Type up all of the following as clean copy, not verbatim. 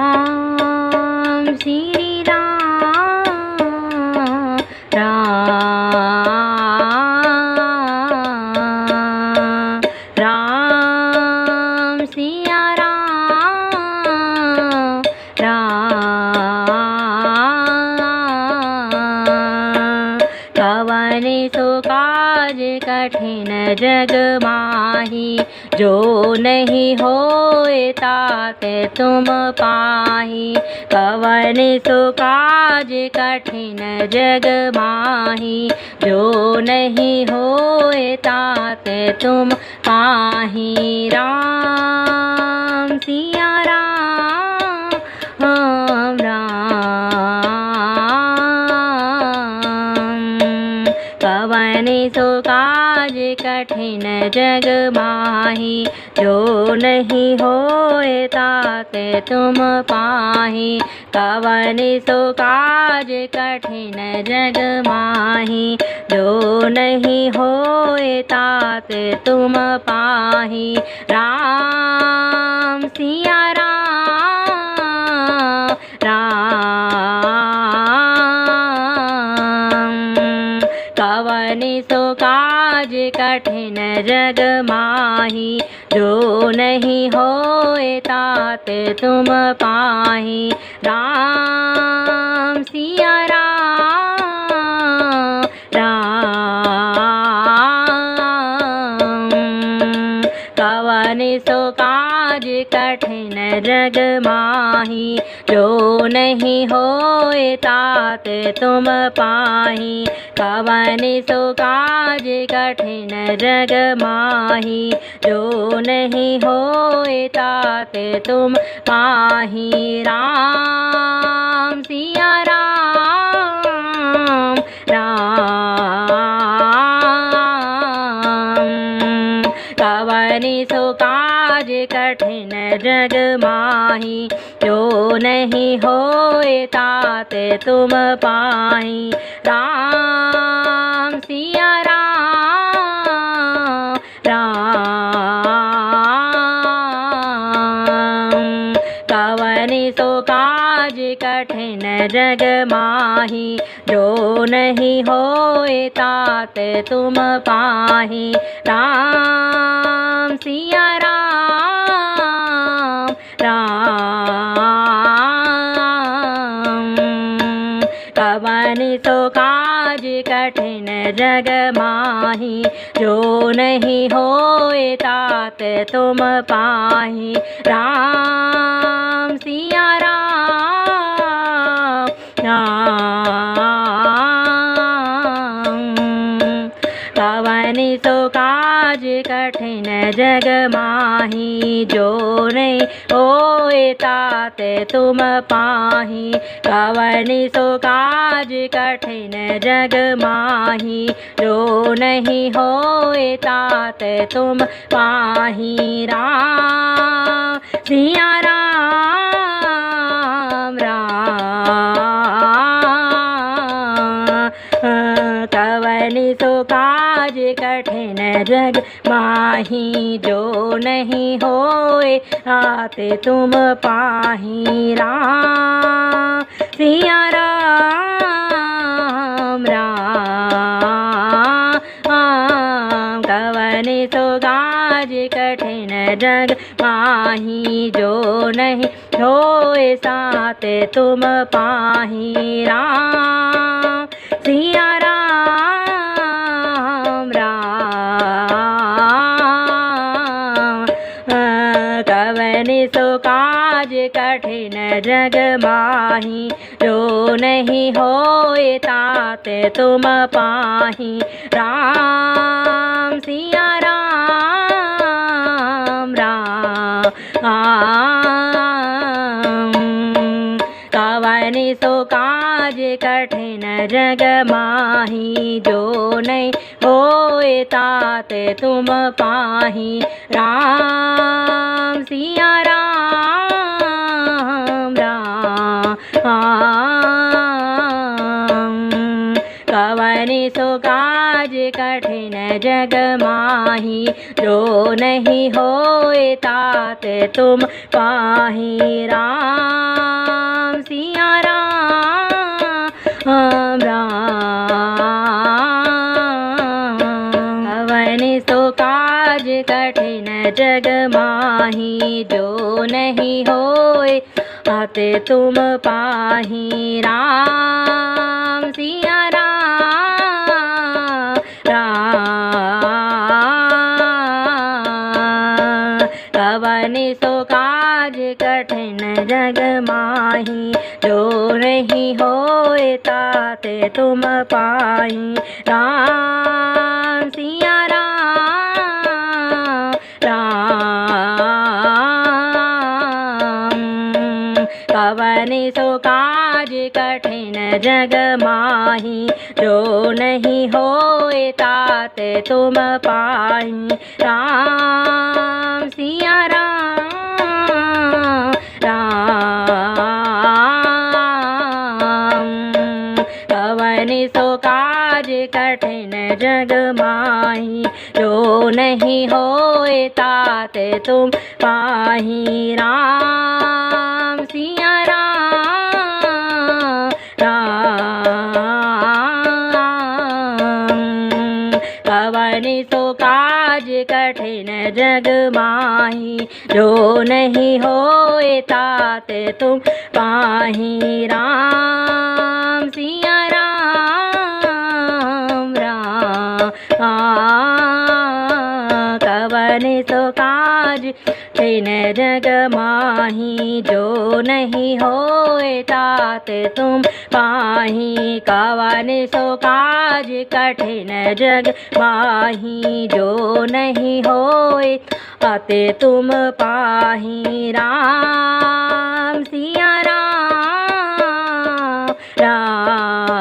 राम श्री राम राम राम सिया राम राम। कवन सो काज कठिन जग माही, जो नहीं होए तात तुम पाही। कवन सो काज कठिन जग माही, जो नहीं होए तात तुम पाही। राम सिया राम राम। कवन सो काज कठिन जग माही, जो नहीं होए तात तुम पाही। कवन सो काज कठिन जग माही, जो नहीं होए तात तुम पाही। राम सिया राम राम। कवन सो काज कठिन जग माही, जो नहीं होए तात तुम पाही। राम सिया राम राम। कवन सो काज कठिन जग माही, जो नहीं होए तात तुम पाही। कवन सो काज कठिन जग माही, जो नहीं होए तात तुम पाही। राम सिया राम राम। कवन सो काज कठिन जग माही, जो नहीं होए तात तुम पाही। राम सिया राम राम। कवन सो काज कठिन जग माही, जो नहीं होए तात तुम पाही। राम सिया राम राम। कवन सो काज कठिन जग माही, जो नहीं होए तात तुम पाही। राम सिया राम राम। कवन सो काज कठिन जग माही, जो नहीं होए तात तुम पाही। कवन सो काज कठिन जग माही, जो नहीं होए तात तुम पाही। राम सिया राम राम। कवन सो काज कठिन जग माही, जो नहीं होए तात तुम पाही। राम सिया राम राम। कवन सो काज कठिन जग माही, जो नहीं होए तात तुम पाही। राम सिया राम राम। कवन सो काज कठिन जग माही, जो नहीं होए तात तुम पाही। राम सिया राम राम। कवन सो काज कठिन जग माही, जो नहीं होए तात तुम पाही। राम सिया राम राम। कवन सो काज कठिन जग माही, जो नहीं होए तात तुम पाही। राम माही जो नहीं होए आते तुम पाही। राम सिया राम राम। कवन सो काज कठिन जग माही जो नहीं होए ताते तुम पाही। राम सिया राम राम। कवन सो काज कठिन जग माही जो नहीं होए ताते तुम पाही। राम सिया राम राम। कवन सो काज कठिन जग माही जो नहीं होए ताते तुम पाही। राम सिया राम राम। कवन सो काज कठिन जग माही जो नहीं होए ताते तुम पाही। राम सिया राम राम। कवन सो काज कठिन जग माही जो नहीं होए ताते तुम पाही। कवन सो काज कठिन जग माही जो नहीं होए ताते तुम पाही। राम सिया राम राम।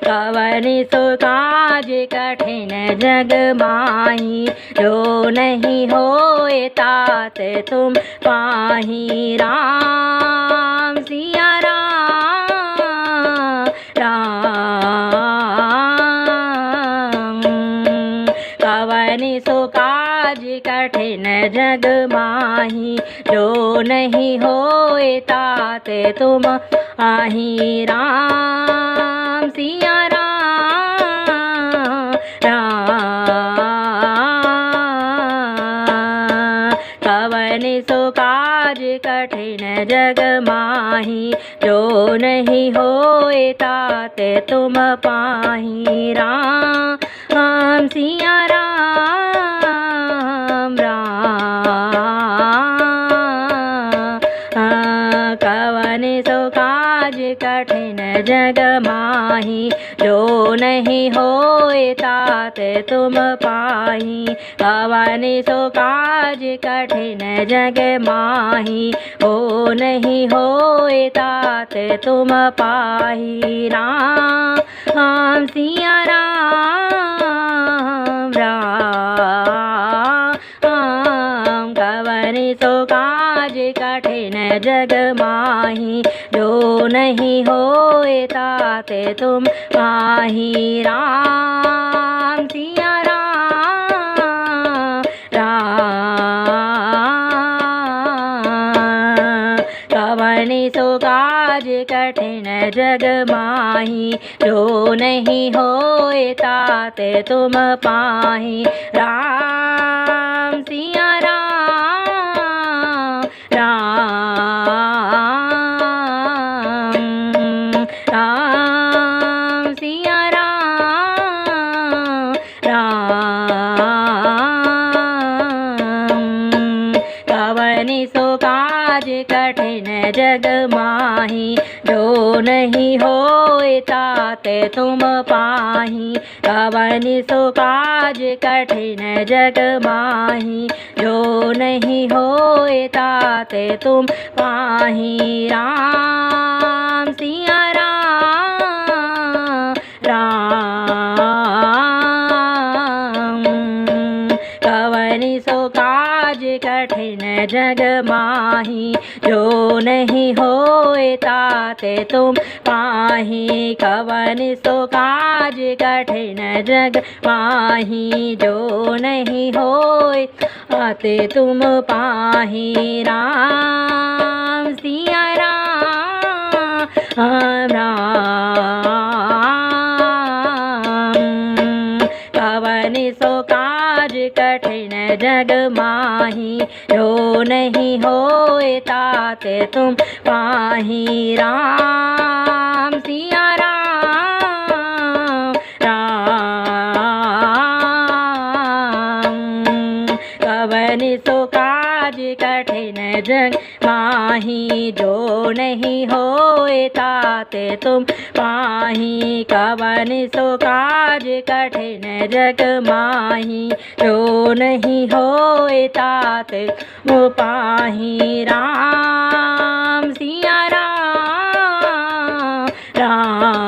कवन सो काज कठिन जग माही जो नहीं होए ताते तुम पाही। राम सिया राम राम। कवन सो काज कठिन जग माही जो नहीं होए ताते तुम पाही। राम सिया राम राम। कवन सो काज कठिन जग माही जो नहीं होए ताते तुम पाही। राम सिया राम राम। कवन सो काज कठिन जग माही जो नहीं होए ताते तुम पाही। कवन सो काज कठिन जग माही हो नहीं होए ताते तुम पाही। राम सिया राम राम। कवन सो काज कठिन जग माही जो नहीं होए ताते तुम पाही। राम सिया राम राम। कवन सो काज कठिन जग माही जो नहीं होए ताते तुम पाही। राम सिया राम राम। राम सिया राम राम। कवन सो काज कठिन जग माही जो नहीं होए ताते तुम पाही। कवन सो काज कठिन जग माही जो नहीं होए ताते तुम पाही। राम सिया राम राम। कवन सो काज कठिन जग माही जो नहीं होए ताते तुम पाही। कवन सो काज कठिन जग माही जो नहीं होए ताते तुम पाही। राम सिया राम राम। कवन सो काज कठिन माही, जो नहीं होए ताते तुम पाही। राम सिया राम, राम। कवन सो काज कठिन जग माही, जो नहीं होए ताते तुम पाही। कवन सो काज कठिन जग माही, जो नहीं होए ताते तुम पाही। राम सिया राम, राम।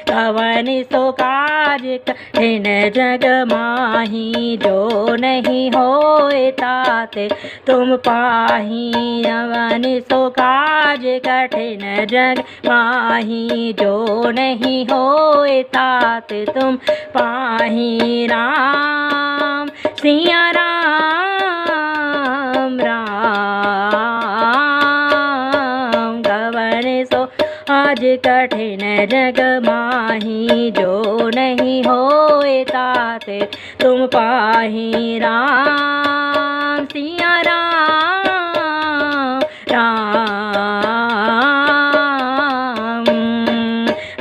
कवन सो काज कठिन जग माही, जो नहीं होए ताते तुम पाही। कवन सो काज कठिन जग माही, जो नहीं होए ताते तुम पाही। राम सिया राम, राम। कवन सो आज कठिन जग माही, जो नहीं होए ताते तुम पाही। राम सिया राम, राम।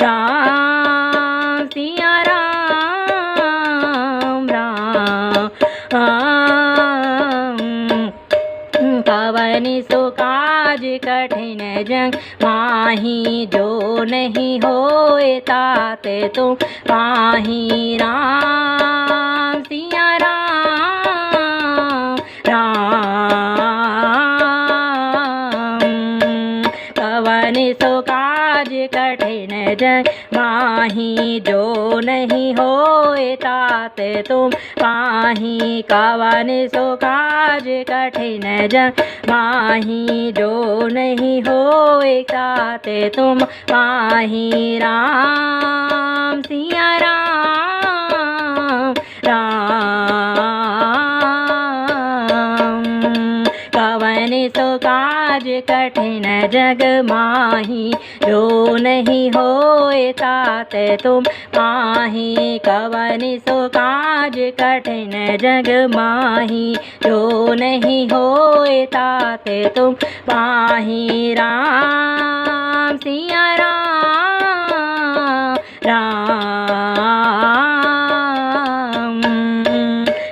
राम सिया राम, राम। कवन सो काज कठिन जग माही, जो नहीं होए ताते तुम पाही। राम सिया राम, राम। कवन सो काज कठिन जग माही, जो नहीं होए ताते तुम पाही। कवन सो काज कठिन जग माही, जो नहीं होए ताते तुम पाही। राम सिया राम, राम। कवन सो काज कठिन जग माही, जो नहीं होए ताते तुम पाही। कवन सो काज कठिन जग माही, जो नहीं होए ताते तुम पाही। राम सिया राम, राम।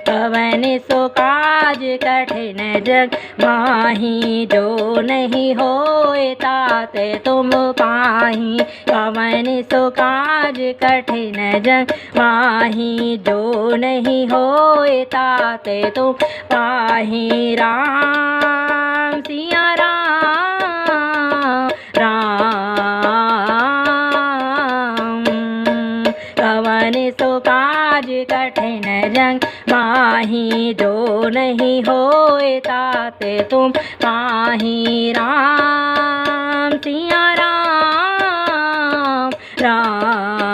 कवन सो काज कठिन जग माही, जो नहीं होए ताते तुम पाही। कवन सो काज कठिन जग माही, जो नहीं होए ताते तुम पाही। राम सिया राम, राम। कवन सो काज कठिन जग माही, जो नहीं होए ताते तुम पाही। राम सिया राम, राम।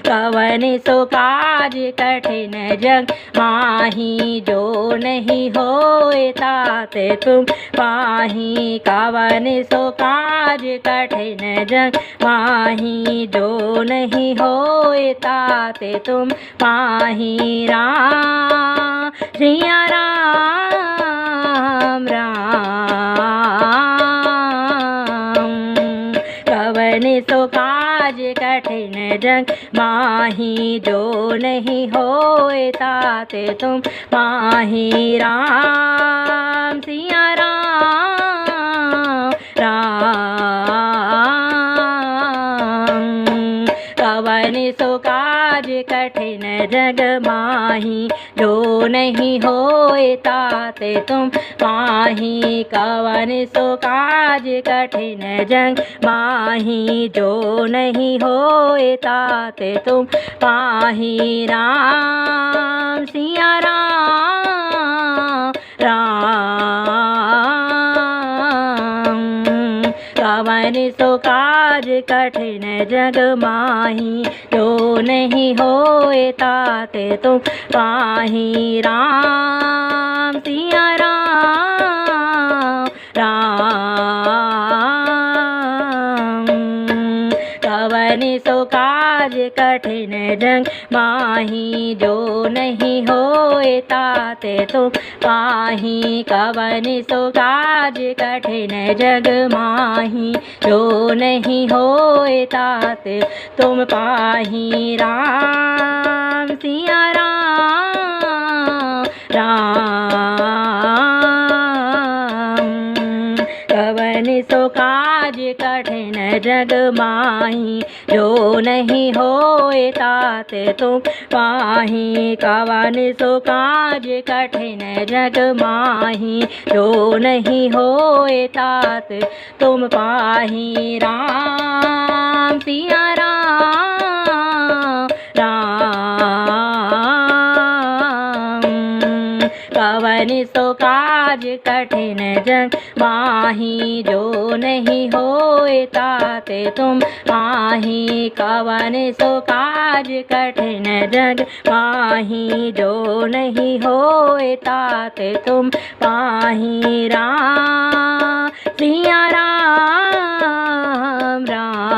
कवन सो काज कठिन जग माही, जो नहीं होए ताते तुम पाही। कवन सो काज कठिन जग माही, जो नहीं होए ताते तुम पाही। राम सिया राम, राम। कवन सो काज कठिन जग माही, जो नहीं होए ताते तुम पाही। राम सिया राम, राम। कवन सो काज कठिन जग माही, जो नहीं होए ताते तुम पाही। कवन सो काज कठिन जग माही, जो नहीं होए ताते तुम पाही। राम सिया राम, राम। कवन सो काज कठिन जग माही, जो नहीं होए ताते तुम पाही। राम सिया राम, राम। कवन सो काज कठिन जग माही, जो नहीं होए ताते तुम पाही। कवन सो काज कठिन जग माही, जो नहीं होए ताते तुम पाही। राम सिया राम राम, कवन सो काज कठिन जग माही, जो नहीं होए ताते तुम पाही। कवन सो काज कठिन जग माही, जो नहीं होए ताते तुम पाही। राम सिया राम राम, कवन सो काज कठिन जग माही, जो नहीं होए ताते तुम पाही। कवन सो काज कठिन जग माही, जो नहीं होए ताते तुम पाही। राम सिया राम राम,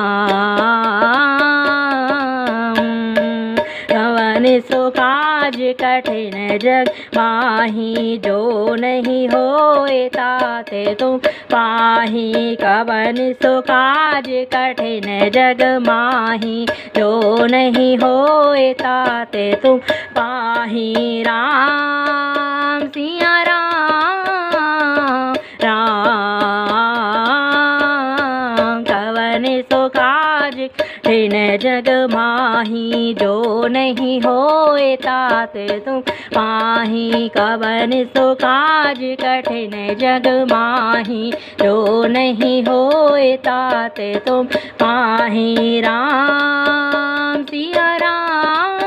कवन सो काज कठिन जग माही, जो नहीं होए ताते तुम पाही। कवन सो काज कठिन जग माही, जो नहीं होए ताते तुम पाही। राम सिया राम राम, कवन सो काज कठिन जग माही, जो नहीं होए ताते तुम पाही। कवन सो काज कठिन जग माही, जो नहीं होए ताते तुम पाही। राम सिया राम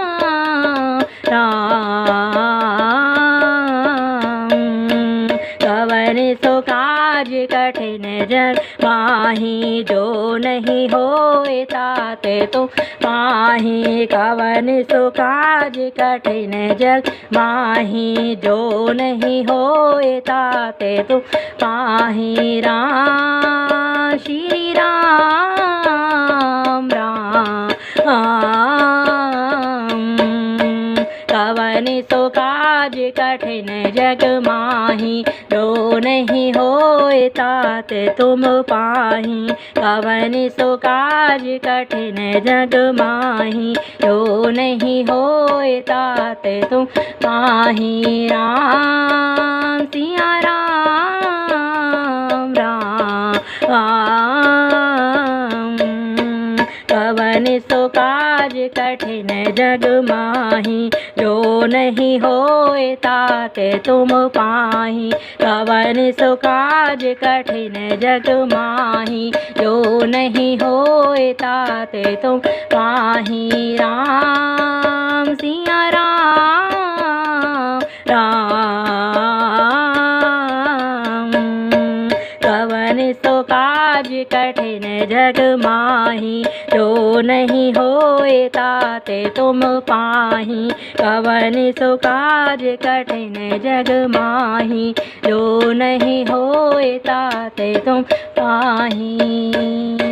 राम, कवन सो काज कठिन जग माही, जो नहीं होए ताते तुम पाही। कवन सो काज कठिन जग माही, जो नहीं होए ताते तुम पाही। राम श्री राम राम, कवन सो काज कठिन जग माही, जो नहीं होए ताते तुम पाही। कवन सो काज कठिन जग माही, जो नहीं होए ताते तुम पाही। राम सिया राम राम, कवन सो काज कठिन जग माही, जो नहीं होए ताते तुम पाही। कवन सो काज कठिन जग माही, जो नहीं होए ताते तुम पाही। राम सिया राम राम, कवन सो काज कठिन जग माही, जो नहीं होए ताते तुम पाही। कवन सो काज कठिन जग माही, जो नहीं होए ताते तुम पाही।